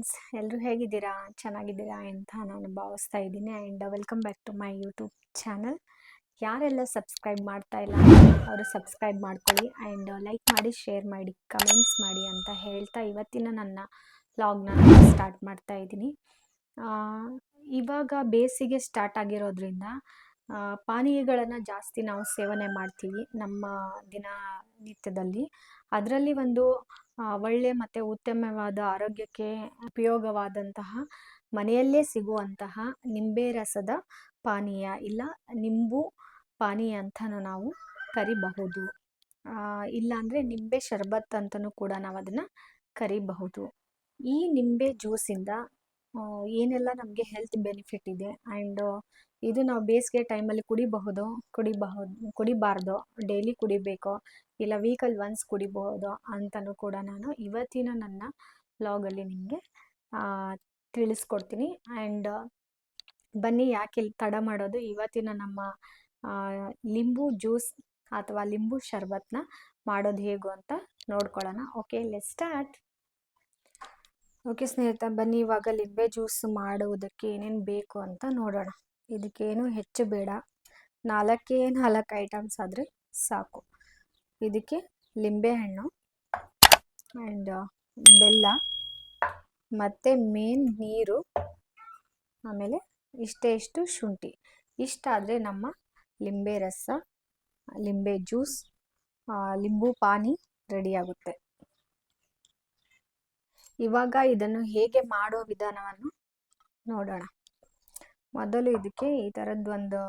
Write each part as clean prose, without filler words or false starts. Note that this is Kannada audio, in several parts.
ಫ್ರೆಂಡ್ಸ್, ಎಲ್ಲರೂ ಹೇಗಿದ್ದೀರಾ? ಚೆನ್ನಾಗಿದ್ದೀರಾ ಅಂತ ನಾನು ಭಾವಿಸ್ತಾ ಇದ್ದೀನಿ. And welcome back to my YouTube channel. ಯಾರೆಲ್ಲ ಸಬ್ಸ್ಕ್ರೈಬ್ ಮಾಡ್ತಾ ಇಲ್ಲ ಅವರು ಸಬ್ಸ್ಕ್ರೈಬ್ ಮಾಡ್ಕೊಳ್ಳಿ, ಆ್ಯಂಡ್ ಲೈಕ್ ಮಾಡಿ, ಶೇರ್ ಮಾಡಿ, ಕಮೆಂಟ್ಸ್ ಮಾಡಿ ಅಂತ ಹೇಳ್ತಾ ಇವತ್ತಿನ ನನ್ನ ವ್ಲಾಗ್ನ ಸ್ಟಾರ್ಟ್ ಮಾಡ್ತಾ ಇದ್ದೀನಿ. ಇವಾಗ ಬೇಸಿಗೆ ಸ್ಟಾರ್ಟ್ ಆಗಿರೋದ್ರಿಂದ ಪಾನೀಯಗಳನ್ನು ಜಾಸ್ತಿ ನಾವು ಸೇವನೆ ಮಾಡ್ತೀವಿ ನಮ್ಮ ದಿನನಿತ್ಯದಲ್ಲಿ. ಅದರಲ್ಲಿ ಒಂದು ಒಳ್ಳೆ ಮತ್ತು ಉತ್ತಮವಾದ ಆರೋಗ್ಯಕ್ಕೆ ಉಪಯೋಗವಾದಂತಹ ಮನೆಯಲ್ಲೇ ಸಿಗುವಂತಹ ನಿಂಬೆ ರಸದ ಪಾನೀಯ ಇಲ್ಲ ನಿಂಬು ಪಾನೀಯ ಅಂತಲೂ ನಾವು ಕರಿಬಹುದು. ಇಲ್ಲಾಂದರೆ ನಿಂಬೆ ಶರ್ಬತ್ ಅಂತಲೂ ಕೂಡ ನಾವು ಅದನ್ನು ಕರಿಬಹುದು. ಈ ನಿಂಬೆ ಜ್ಯೂಸಿಂದ ಏನೆಲ್ಲ ನಮಗೆ ಹೆಲ್ತ್ ಬೆನಿಫಿಟ್ ಇದೆ, ಆ್ಯಂಡ್ ಇದು ನಾವು ಬೇಸಿಗೆ ಟೈಮಲ್ಲಿ ಕುಡಿಬಾರ್ದು, ಡೈಲಿ ಕುಡಿಬೇಕು, ಇಲ್ಲ ವೀಕಲ್ಲಿ ಒನ್ಸ್ ಕುಡಿಬಹುದು ಅಂತಲೂ ಕೂಡ ನಾನು ಇವತ್ತಿನ ನನ್ನ ವ್ಲಾಗಲ್ಲಿ ನಿಮಗೆ ತಿಳಿಸ್ಕೊಡ್ತೀನಿ. ಆ್ಯಂಡ್ ಬನ್ನಿ, ಯಾಕೆ ತಡ ಮಾಡೋದು, ಇವತ್ತಿನ ನಮ್ಮ ಲಿಂಬು ಜ್ಯೂಸ್ ಅಥವಾ ಲಿಂಬು ಶರ್ಬತ್ನ ಮಾಡೋದು ಹೇಗೂ ಅಂತ ನೋಡ್ಕೊಳ್ಳೋಣ. Okay, let's start. ಓಕೆ ಸ್ನೇಹಿತರೆ, ಬನ್ನಿ ಇವಾಗ ಲಿಂಬೆ ಜ್ಯೂಸ್ ಮಾಡುವುದಕ್ಕೆ ಏನೇನು ಬೇಕು ಅಂತ ನೋಡೋಣ. ಇದಕ್ಕೇನು ಹೆಚ್ಚು ಬೇಡ, 4 ಐಟಮ್ಸ್ ಆದರೆ ಸಾಕು. ಇದಕ್ಕೆ ಲಿಂಬೆಹಣ್ಣು ಆ್ಯಂಡ್ ಬೆಲ್ಲ ಮತ್ತು ಮೇನ್ ನೀರು, ಆಮೇಲೆ ಇಷ್ಟು ಶುಂಠಿ. ಇಷ್ಟಾದರೆ ನಮ್ಮ ಲಿಂಬೆ ರಸ, ಲಿಂಬೆ ಜ್ಯೂಸ್, ಲಿಂಬು ಪಾನಿ ರೆಡಿಯಾಗುತ್ತೆ. ಇವಾಗ ಇದನ್ನು ಹೇಗೆ ಮಾಡೋ ವಿಧಾನವನ್ನು ನೋಡೋಣ. ಮೊದಲು ಇದಕ್ಕೆ ಈ ಥರದ್ದು ಒಂದು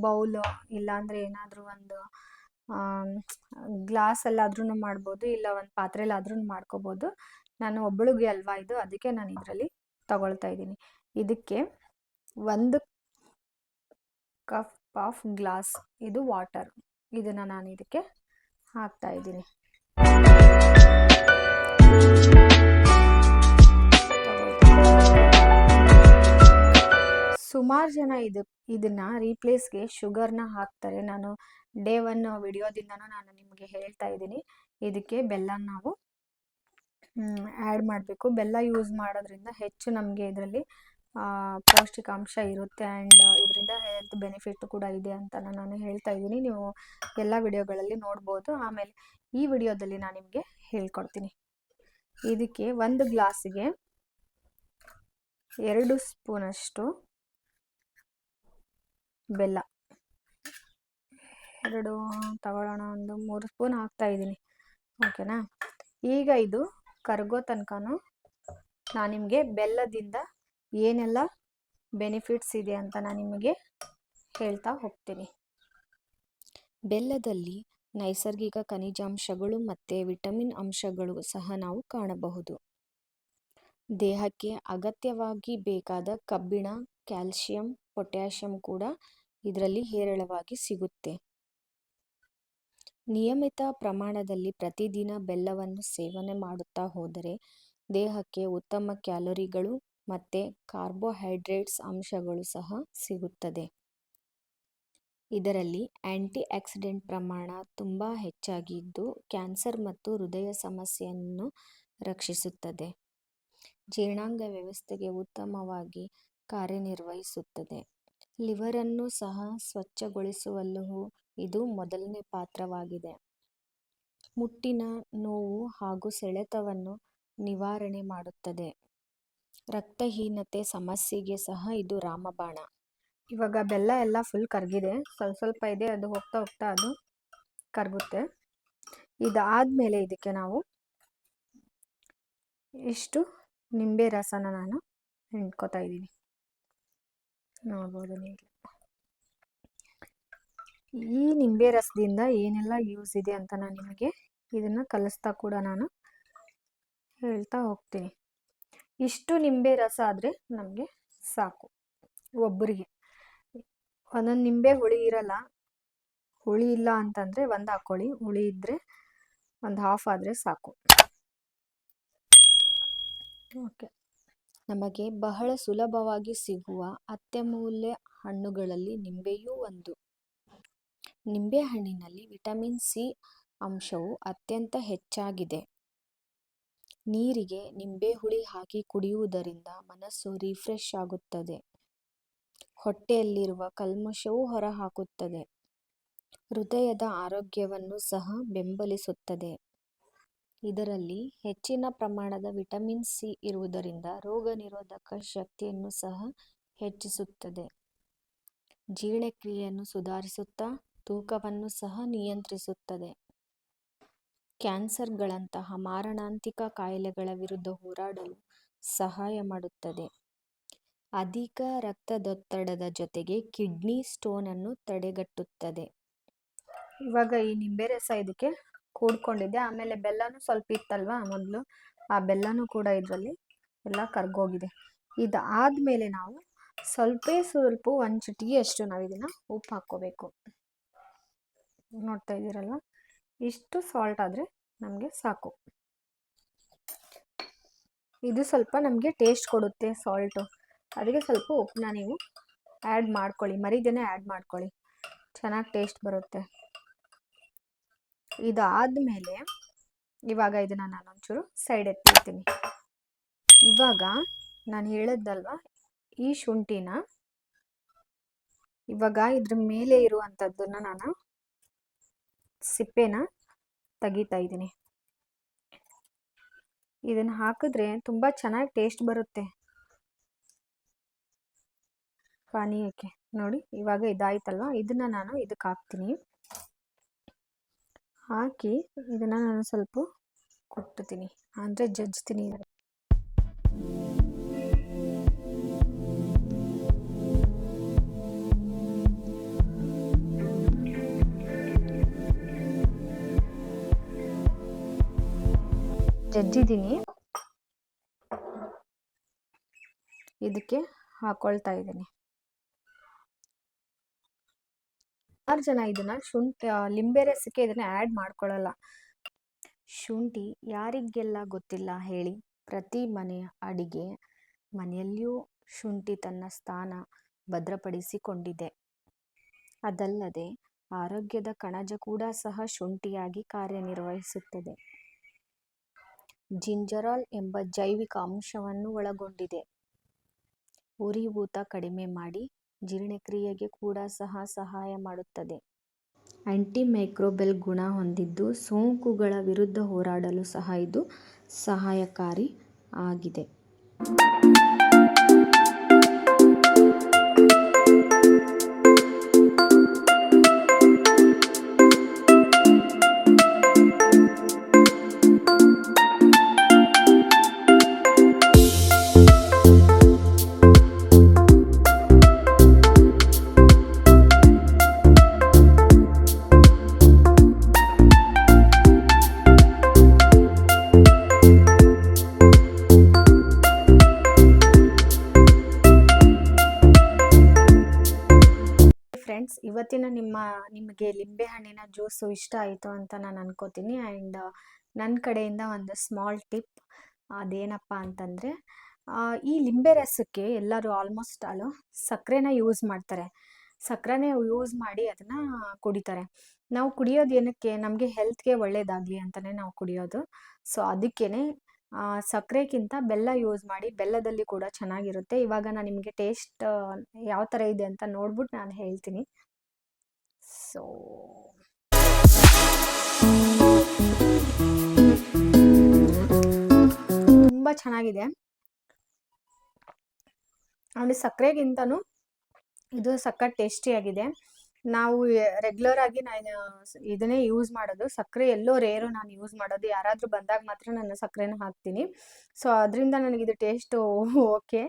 ಬೌಲು, ಇಲ್ಲಾಂದರೆ ಏನಾದರೂ ಒಂದು ಗ್ಲಾಸಲ್ಲಾದ್ರೂ ಮಾಡ್ಬೋದು, ಇಲ್ಲ ಒಂದು ಪಾತ್ರೆಲಾದ್ರೂ ಮಾಡ್ಕೋಬೋದು. ನಾನು ಒಬ್ಬಳಿಗೆ ಅಲ್ವಾ ಇದು, ಅದಕ್ಕೆ ನಾನು ಇದರಲ್ಲಿ ತಗೊಳ್ತಾ ಇದ್ದೀನಿ. ಇದಕ್ಕೆ 1 ಕಪ್ ಆಫ್ ಗ್ಲಾಸ್ ಇದು ವಾಟರ್, ಇದನ್ನು ನಾನು ಇದಕ್ಕೆ ಹಾಕ್ತಾ ಇದ್ದೀನಿ. ಸುಮಾರು ಜನ ಇದನ್ನ ರೀಪ್ಲೇಸ್ಗೆ ಶುಗರ್ನ ಹಾಕ್ತಾರೆ. ನಾನು ಡೇ 1 ವಿಡಿಯೋದಿಂದನೂ ನಾನು ನಿಮಗೆ ಹೇಳ್ತಾ ಇದ್ದೀನಿ, ಇದಕ್ಕೆ ಬೆಲ್ಲ ನಾವು ಆ್ಯಡ್ ಮಾಡಬೇಕು. ಬೆಲ್ಲ ಯೂಸ್ ಮಾಡೋದ್ರಿಂದ ಹೆಚ್ಚು ನಮಗೆ ಇದರಲ್ಲಿ ಪೌಷ್ಟಿಕಾಂಶ ಇರುತ್ತೆ, ಆ್ಯಂಡ್ ಇದರಿಂದ ಹೆಲ್ತ್ ಬೆನಿಫಿಟ್ ಕೂಡ ಇದೆ ಅಂತ ನಾನು ಹೇಳ್ತಾ ಇದ್ದೀನಿ. ನೀವು ಎಲ್ಲ ವಿಡಿಯೋಗಳಲ್ಲಿ ನೋಡ್ಬೋದು. ಆಮೇಲೆ ಈ ವಿಡಿಯೋದಲ್ಲಿ ನಾನು ನಿಮಗೆ ಹೇಳ್ಕೊಡ್ತೀನಿ. ಇದಕ್ಕೆ 1 ಗ್ಲಾಸಿಗೆ 2 ಸ್ಪೂನಷ್ಟು ಬೆಲ್ಲ, 2 ತಗೊಳ್ಳೋಣ, 3 ಸ್ಪೂನ್ ಹಾಕ್ತಾ ಇದ್ದೀನಿ. ಓಕೆನಾ? ಈಗ ಇದು ಕರಗೋ ತನಕನೂ ನಾನು ನಿಮಗೆ ಬೆಲ್ಲದಿಂದ ಏನೆಲ್ಲ ಬೆನಿಫಿಟ್ಸ್ ಇದೆ ಅಂತ ನಾನು ನಿಮಗೆ ಹೇಳ್ತಾ ಹೋಗ್ತೀನಿ. ಬೆಲ್ಲದಲ್ಲಿ ನೈಸರ್ಗಿಕ ಖನಿಜಾಂಶಗಳು ಮತ್ತು ವಿಟಮಿನ್ ಅಂಶಗಳು ಸಹ ನಾವು ಕಾಣಬಹುದು. ದೇಹಕ್ಕೆ ಅಗತ್ಯವಾಗಿ ಬೇಕಾದ ಕಬ್ಬಿಣ, ಕ್ಯಾಲ್ಸಿಯಂ, ಪೊಟ್ಯಾಷಿಯಂ ಕೂಡ ಇದರಲ್ಲಿ ಹೇರಳವಾಗಿ ಸಿಗುತ್ತೆ. ನಿಯಮಿತ ಪ್ರಮಾಣದಲ್ಲಿ ಪ್ರತಿದಿನ ಬೆಲ್ಲವನ್ನು ಸೇವನೆ ಮಾಡುತ್ತಾ ಹೋದರೆ ದೇಹಕ್ಕೆ ಉತ್ತಮ ಕ್ಯಾಲೋರಿಗಳು ಮತ್ತು ಕಾರ್ಬೋಹೈಡ್ರೇಟ್ಸ್ ಅಂಶಗಳು ಸಹ ಸಿಗುತ್ತದೆ. ಇದರಲ್ಲಿ ಆ್ಯಂಟಿ ಆಕ್ಸಿಡೆಂಟ್ ಪ್ರಮಾಣ ತುಂಬ ಹೆಚ್ಚಾಗಿದ್ದು ಕ್ಯಾನ್ಸರ್ ಮತ್ತು ಹೃದಯ ಸಮಸ್ಯೆಯನ್ನು ರಕ್ಷಿಸುತ್ತದೆ. ಜೀರ್ಣಾಂಗ ವ್ಯವಸ್ಥೆಗೆ ಉತ್ತಮವಾಗಿ ಕಾರ್ಯನಿರ್ವಹಿಸುತ್ತದೆ. ಲಿವರನ್ನು ಸಹ ಸ್ವಚ್ಛಗೊಳಿಸುವಲ್ಲೂ ಇದು ಮೊದಲನೇ ಪಾತ್ರವಾಗಿದೆ. ಮುಟ್ಟಿನ ನೋವು ಹಾಗೂ ಸೆಳೆತವನ್ನು ನಿವಾರಣೆ ಮಾಡುತ್ತದೆ. ರಕ್ತಹೀನತೆ ಸಮಸ್ಯೆಗೆ ಸಹ ಇದು ರಾಮಬಾಣ. ಇವಾಗ ಬೆಲ್ಲ ಎಲ್ಲ ಫುಲ್ ಕರಗಿದೆ, ಸ್ವಲ್ಪ ಇದೆ, ಅದು ಹೋಗ್ತಾ ಅದು ಕರಗುತ್ತೆ. ಇದಾದಮೇಲೆ ಇದಕ್ಕೆ ನಾವು ಇಷ್ಟು ನಿಂಬೆ ರಸನ ನಾನು ಹಿಂಡ್ಕೊತಾ ಇದ್ದೀನಿ, ನೋಡ್ಬೋದು ನೀವು. ಈ ನಿಂಬೆ ರಸದಿಂದ ಏನೆಲ್ಲ ಯೂಸ್ ಇದೆ ಅಂತ ನಾನು ನಿಮಗೆ ಇದನ್ನು ಕಲಿಸ್ತಾ ಕೂಡ ನಾನು ಹೇಳ್ತಾ ಹೋಗ್ತೀನಿ. ಇಷ್ಟು ನಿಂಬೆ ರಸ ಆದರೆ ನಮಗೆ ಸಾಕು ಒಬ್ಬರಿಗೆ. ಒಂದೊಂದು ನಿಂಬೆ ಹುಳಿ ಇರಲ್ಲ, ಹುಳಿ ಇಲ್ಲ ಅಂತಂದರೆ 1 ಹಾಕ್ಕೊಳ್ಳಿ, ಹುಳಿ ಇದ್ದರೆ 1 ಹಾಫ್ ಆದರೆ ಸಾಕು. ಓಕೆ, ನಮಗೆ ಬಹಳ ಸುಲಭವಾಗಿ ಸಿಗುವ ಅತ್ಯಮೂಲ್ಯ ಹಣ್ಣುಗಳಲ್ಲಿ ನಿಂಬೆಯೂ ಒಂದು. ನಿಂಬೆಹಣ್ಣಿನಲ್ಲಿ ವಿಟಮಿನ್ ಸಿ ಅಂಶವು ಅತ್ಯಂತ ಹೆಚ್ಚಾಗಿದೆ. ನೀರಿಗೆ ನಿಂಬೆ ಹುಳಿ ಹಾಕಿ ಕುಡಿಯುವುದರಿಂದ ಮನಸ್ಸು ರಿಫ್ರೆಶ್ ಆಗುತ್ತದೆ. ಹೊಟ್ಟೆಯಲ್ಲಿರುವ ಕಲ್ಮಶವೂ ಹೊರಹಾಕುತ್ತದೆ. ಹೃದಯದ ಆರೋಗ್ಯವನ್ನು ಸಹ ಬೆಂಬಲಿಸುತ್ತದೆ. ಇದರಲ್ಲಿ ಹೆಚ್ಚಿನ ಪ್ರಮಾಣದ ವಿಟಮಿನ್ ಸಿ ಇರುವುದರಿಂದ ರೋಗ ನಿರೋಧಕ ಶಕ್ತಿಯನ್ನು ಸಹ ಹೆಚ್ಚಿಸುತ್ತದೆ. ಜೀರ್ಣಕ್ರಿಯೆಯನ್ನು ಸುಧಾರಿಸುತ್ತಾ ತೂಕವನ್ನು ಸಹ ನಿಯಂತ್ರಿಸುತ್ತದೆ. ಕ್ಯಾನ್ಸರ್ಗಳಂತಹ ಮಾರಣಾಂತಿಕ ಕಾಯಿಲೆಗಳ ವಿರುದ್ಧ ಹೋರಾಡಲು ಸಹಾಯ ಮಾಡುತ್ತದೆ. ಅಧಿಕ ರಕ್ತದೊತ್ತಡದ ಜೊತೆಗೆ ಕಿಡ್ನಿ ಸ್ಟೋನ್ ಅನ್ನು ತಡೆಗಟ್ಟುತ್ತದೆ. ಇವಾಗ ಈ ನಿಂಬೆ ರಸ ಇದಕ್ಕೆ ಕೂಡ್ಕೊಂಡಿದೆ. ಆಮೇಲೆ ಬೆಲ್ಲನೂ ಸ್ವಲ್ಪ ಇತ್ತಲ್ವಾ ಮೊದಲು, ಆ ಬೆಲ್ಲನೂ ಕೂಡ ಇದರಲ್ಲಿ ಎಲ್ಲ ಕರ್ಗೋಗಿದೆ. ಇದಾದ್ಮೇಲೆ ನಾವು ಸ್ವಲ್ಪ ಒಂದು ಚಿಟಿಕೆ ಅಷ್ಟು ನಾವು ಇದನ್ನ ಉಪ್ಪು ಹಾಕ್ಕೋಬೇಕು. ನೋಡ್ತಾ ಇದ್ದೀರಲ್ವ, ಇಷ್ಟು ಸಾಲ್ಟ್ ಆದರೆ ನಮಗೆ ಸಾಕು. ಇದು ಸ್ವಲ್ಪ ನಮಗೆ ಟೇಸ್ಟ್ ಕೊಡುತ್ತೆ ಸಾಲ್ಟು, ಅದಕ್ಕೆ ಸ್ವಲ್ಪ ಉಪ್ಪನ್ನ ನೀವು ಆ್ಯಡ್ ಮಾಡ್ಕೊಳ್ಳಿ, ಮರಿದೇನೆ ಆ್ಯಡ್ ಮಾಡ್ಕೊಳ್ಳಿ, ಚೆನ್ನಾಗಿ ಟೇಸ್ಟ್ ಬರುತ್ತೆ. ಇದಾದಮೇಲೆ ಇವಾಗ ಇದನ್ನು ನಾನು ಒಂಚೂರು ಸೈಡ್ ಎತ್ತಿರ್ತೀನಿ. ಇವಾಗ ನಾನು ಹೇಳಿದ್ದಲ್ವ, ಈ ಶುಂಠಿನ ಇವಾಗ ಇದ್ರ ಮೇಲೆ ಇರುವಂಥದ್ದನ್ನು ನಾನು ಸಿಪ್ಪೆನ ತೆಗಿತಾ ಇದ್ದೀನಿ. ಇದನ್ನು ಹಾಕಿದ್ರೆ ತುಂಬ ಚೆನ್ನಾಗಿ ಟೇಸ್ಟ್ ಬರುತ್ತೆ ಪಾನೀಯಕ್ಕೆ. ನೋಡಿ ಇವಾಗ ಇದಾಯ್ತಲ್ವ, ಇದನ್ನ ನಾನು ಇದಕ್ಕೆ ಹಾಕ್ತೀನಿ. ಹಾಕಿ ಇದನ್ನು ನಾನು ಸ್ವಲ್ಪ ಕುಟ್ತೀನಿ, ಅಂದರೆ ಜಜ್ತೀನಿ. ಜಜ್ಜಿದ್ದೀನಿ, ಇದಕ್ಕೆ ಹಾಕೊಳ್ತಾ ಇದ್ದೀನಿ. 6 ಜನ ಇದನ್ನ ಶುಂಠಿ ಲಿಂಬೆ ರಸಕ್ಕೆ ಇದನ್ನ ಆ್ಯಡ್ ಮಾಡ್ಕೊಳ್ಳಲ್ಲ. ಶುಂಠಿ ಯಾರಿಗೆಲ್ಲ ಗೊತ್ತಿಲ್ಲ ಹೇಳಿ? ಪ್ರತಿ ಮನೆಯ ಅಡಿಗೆ ಮನೆಯಲ್ಲಿಯೂ ಶುಂಠಿ ತನ್ನ ಸ್ಥಾನ ಭದ್ರಪಡಿಸಿಕೊಂಡಿದೆ. ಅದಲ್ಲದೆ ಆರೋಗ್ಯದ ಕಣಜ ಕೂಡ ಸಹ ಶುಂಠಿಯಾಗಿ ಕಾರ್ಯನಿರ್ವಹಿಸುತ್ತದೆ. ಜಿಂಜರಾಲ್ ಎಂಬ ಜೈವಿಕ ಅಂಶವನ್ನು ಒಳಗೊಂಡಿದೆ. ಉರಿಯೂತ ಕಡಿಮೆ ಮಾಡಿ ಜೀರ್ಣಕ್ರಿಯೆಗೆ ಕೂಡ ಸಹ ಸಹಾಯ ಮಾಡುತ್ತದೆ. ಆಂಟಿಮೈಕ್ರೋಬಿಯಲ್ ಗುಣ ಹೊಂದಿದ್ದು ಸೋಂಕುಗಳ ವಿರುದ್ಧ ಹೋರಾಡಲು ಸಹ ಇದು ಸಹಾಯಕಾರಿ ಆಗಿದೆ. ಫ್ರೆಂಡ್ಸ್, ಇವತ್ತಿನ ನಿಮಗೆ ಲಿಂಬೆ ಹಣ್ಣಿನ ಜ್ಯೂಸು ಇಷ್ಟ ಆಯಿತು ಅಂತ ನಾನು ಅನ್ಕೋತೀನಿ. ಆ್ಯಂಡ್ ನನ್ನ ಕಡೆಯಿಂದ ಒಂದು ಸ್ಮಾಲ್ ಟಿಪ್, ಅದೇನಪ್ಪ ಅಂತಂದರೆ, ಈ ಲಿಂಬೆ ರಸಕ್ಕೆ ಎಲ್ಲರೂ ಆಲ್ಮೋಸ್ಟ್ ಆಲು ಸಕ್ಕರೆನ ಯೂಸ್ ಮಾಡ್ತಾರೆ. ಸಕ್ಕರೆನೇ ಯೂಸ್ ಮಾಡಿ ಅದನ್ನು ಕುಡಿತಾರೆ. ನಾವು ಕುಡಿಯೋದು ಏನಕ್ಕೆ? ನಮಗೆ ಹೆಲ್ತ್ಗೆ ಒಳ್ಳೇದಾಗಲಿ ಅಂತಲೇ ನಾವು ಕುಡಿಯೋದು. ಸೊ ಅದಕ್ಕೇ ಸಕ್ಕರೆಗಿಂತ ಬೆಲ್ಲ ಯೂಸ್ ಮಾಡಿ, ಬೆಲ್ಲದಲ್ಲಿ ಕೂಡ ಚೆನ್ನಾಗಿರುತ್ತೆ. ಇವಾಗ ನಾನು ನಿಮಗೆ ಟೇಸ್ಟ್ ಯಾವ ಥರ ಇದೆ ಅಂತ ನೋಡ್ಬಿಟ್ಟು ನಾನು ಹೇಳ್ತೀನಿ. ಸೊ ತುಂಬ ಚೆನ್ನಾಗಿದೆ. ಆಮೇಲೆ ಸಕ್ಕರೆಗಿಂತನೂ ಇದು ಸಖತ್ ಟೇಸ್ಟಿಯಾಗಿದೆ. ನಾವು ರೆಗ್ಯುಲರ್ ಆಗಿ ನಾನು ಇದನ್ನೇ ಯೂಸ್ ಮಾಡೋದು. ಸಕ್ಕರೆ ಎಲ್ಲೋ ರೇರು ನಾನು ಯೂಸ್ ಮಾಡೋದು, ಯಾರಾದರೂ ಬಂದಾಗ ಮಾತ್ರ ನಾನು ಸಕ್ಕರೆನ ಹಾಕ್ತೀನಿ. ಸೊ ಅದರಿಂದ ನನಗಿದು ಟೇಸ್ಟು ಓಕೆ.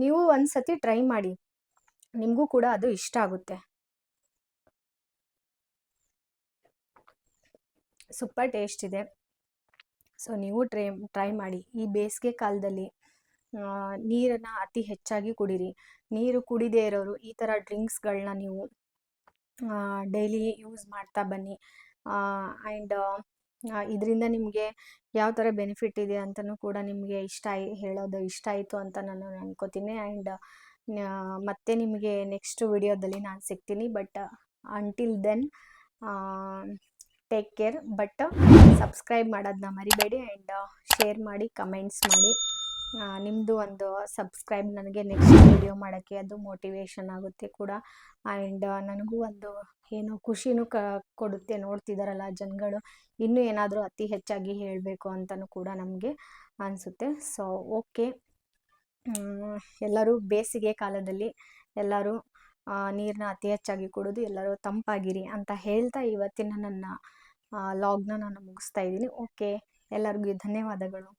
ನೀವು ಒಂದು ಸತಿ ಟ್ರೈ ಮಾಡಿ, ನಿಮಗೂ ಕೂಡ ಅದು ಇಷ್ಟ ಆಗುತ್ತೆ. ಸೂಪರ್ ಟೇಸ್ಟ್ ಇದೆ. ಸೊ ನೀವು ಟ್ರೈ ಮಾಡಿ. ಈ ಬೇಸಿಗೆ ಕಾಲದಲ್ಲಿ ನೀರನ್ನು ಅತಿ ಹೆಚ್ಚಾಗಿ ಕುಡೀರಿ. ನೀರು ಕುಡಿದೇ ಇರೋರು ಈ ಥರ ಡ್ರಿಂಕ್ಸ್ಗಳನ್ನ ನೀವು ಡೈಲಿ ಯೂಸ್ ಮಾಡ್ತಾ ಬನ್ನಿ. ಆ್ಯಂಡ್ ಇದರಿಂದ ನಿಮಗೆ ಯಾವ ಥರ ಬೆನಿಫಿಟ್ ಇದೆ ಅಂತಲೂ ಕೂಡ ನಿಮಗೆ ಹೇಳೋದು ಇಷ್ಟ ಆಯಿತು ಅಂತ ನಾನು ಅನ್ಕೋತೀನಿ. ಆ್ಯಂಡ್ ಮತ್ತೆ ನಿಮಗೆ ನೆಕ್ಸ್ಟ್ ವಿಡಿಯೋದಲ್ಲಿ ನಾನು ಸಿಗ್ತೀನಿ. But until then take care. But subscribe ಮಾಡೋದನ್ನ ಮರಿಬೇಡಿ ಆ್ಯಂಡ್ ಶೇರ್ ಮಾಡಿ, ಕಮೆಂಟ್ಸ್ ಮಾಡಿ. ನಿಮ್ಮದು ಒಂದು ಸಬ್ಸ್ಕ್ರೈಬ್ ನನಗೆ ನೆಕ್ಸ್ಟ್ ವಿಡಿಯೋ ಮಾಡೋಕ್ಕೆ ಅದು ಮೋಟಿವೇಶನ್ ಆಗುತ್ತೆ ಕೂಡ. ಆ್ಯಂಡ್ ನನಗೂ ಒಂದು ಏನೋ ಖುಷಿನೂ ಕೊಡುತ್ತೆ, ನೋಡ್ತಿದ್ದಾರಲ್ಲ ಜನಗಳು, ಇನ್ನೂ ಏನಾದರೂ ಅತಿ ಹೆಚ್ಚಾಗಿ ಹೇಳಬೇಕು ಅಂತಲೂ ಕೂಡ ನಮಗೆ ಅನಿಸುತ್ತೆ. ಸೊ ಓಕೆ, ಎಲ್ಲರೂ ಬೇಸಿಗೆ ಕಾಲದಲ್ಲಿ ಎಲ್ಲರೂ ನೀರನ್ನ ಅತಿ ಹೆಚ್ಚಾಗಿ ಕುಡಿದು ಎಲ್ಲರೂ ತಂಪಾಗಿರಿ ಅಂತ ಹೇಳ್ತಾ ಇವತ್ತಿನ ನನ್ನ ಲಾಗ್ನ ನಾನು ಮುಗಿಸ್ತಾ ಇದ್ದೀನಿ. ಓಕೆ, ಎಲ್ಲರಿಗೂ ಧನ್ಯವಾದಗಳು.